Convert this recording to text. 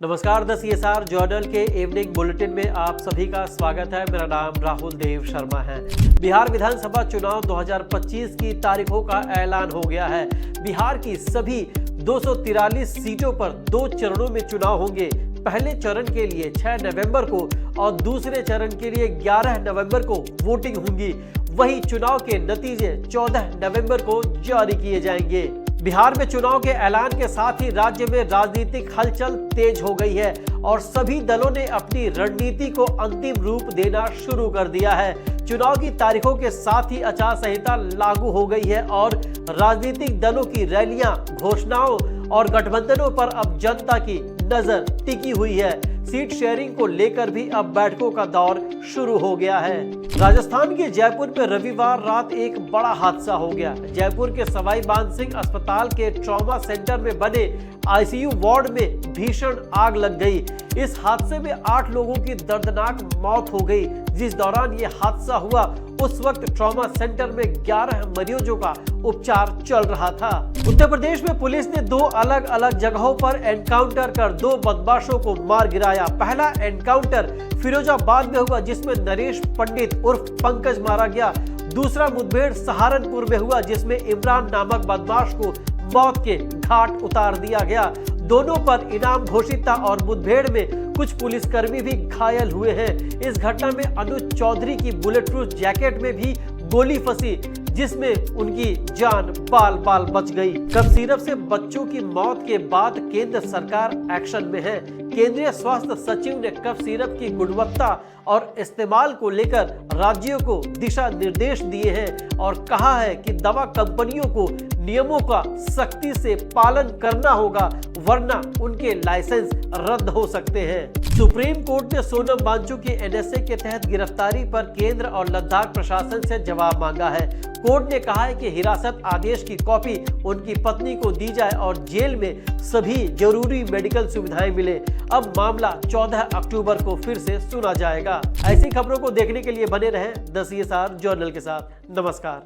नमस्कार, the CSR journal के evening bulletin में आप सभी का स्वागत है। मेरा नाम राहुल देव शर्मा है। बिहार विधानसभा चुनाव 2025 की तारीखों का ऐलान हो गया है। बिहार की सभी 243 सीटों पर 2 चरणों में चुनाव होंगे। पहले चरण के लिए 6 नवंबर को और दूसरे चरण के लिए 11 नवंबर को वोटिंग होगी। वही चुनाव के नतीजे 14 नवंबर को जारी किए जाएंगे। बिहार में चुनाव के ऐलान के साथ ही राज्य में राजनीतिक हलचल तेज हो गई है और सभी दलों ने अपनी रणनीति को अंतिम रूप देना शुरू कर दिया है। चुनाव की तारीखों के साथ ही आचार संहिता लागू हो गई है और राजनीतिक दलों की रैलियां, घोषणाओं और गठबंधनों पर अब जनता की नजर टिकी हुई है। सीट शेयरिंग को लेकर भी अब बैठकों का दौर शुरू हो गया है। राजस्थान के जयपुर में रविवार रात एक बड़ा हादसा हो गया। जयपुर के सवाई मानसिंह अस्पताल के ट्रॉमा सेंटर में बने ICU वार्ड में भीषण आग लग गई। इस हादसे में 8 लोगों की दर्दनाक मौत हो गई। जिस दौरान ये हादसा हुआ उस वक्त ट्रॉमा सेंटर में 11 मरीजों का उपचार चल रहा था। उत्तर प्रदेश में पुलिस ने 2 अलग अलग जगहों पर एनकाउंटर कर 2 बदमाशों को मार गिराया। पहला एनकाउंटर फिरोजाबाद में हुआ जिसमें नरेश पंडित उर्फ पंकज मारा गया। दूसरा मुठभेड़ सहारनपुर में हुआ जिसमें इमरान नामक बदमाश को मौत के घाट उतार दिया गया। दोनों पर इनाम घोषित था और मुठभेड़ में कुछ पुलिसकर्मी भी घायल हुए हैं। इस घटना में अनुज चौधरी की बुलेट प्रूफ जैकेट में भी गोली फंसी जिसमें उनकी जान बाल बाल बच गई। कफ सिरप से बच्चों की मौत के बाद केंद्र सरकार एक्शन में है। केंद्रीय स्वास्थ्य सचिव ने कफ सिरप की गुणवत्ता और इस्तेमाल को लेकर राज्यों को दिशा निर्देश दिए हैं और कहा है कि दवा कंपनियों को नियमों का सख्ती से पालन करना होगा वरना उनके लाइसेंस रद्द हो सकते हैं। सुप्रीम कोर्ट ने सोनम वांगचुक की NSA के तहत गिरफ्तारी पर केंद्र और लद्दाख प्रशासन से जवाब मांगा है। कोर्ट ने कहा है कि हिरासत आदेश की कॉपी उनकी पत्नी को दी जाए और जेल में सभी जरूरी मेडिकल सुविधाएं मिले। अब मामला 14 अक्टूबर को फिर से सुना जाएगा। ऐसी खबरों को देखने के लिए बने रहें द CSR जर्नल के साथ। नमस्कार।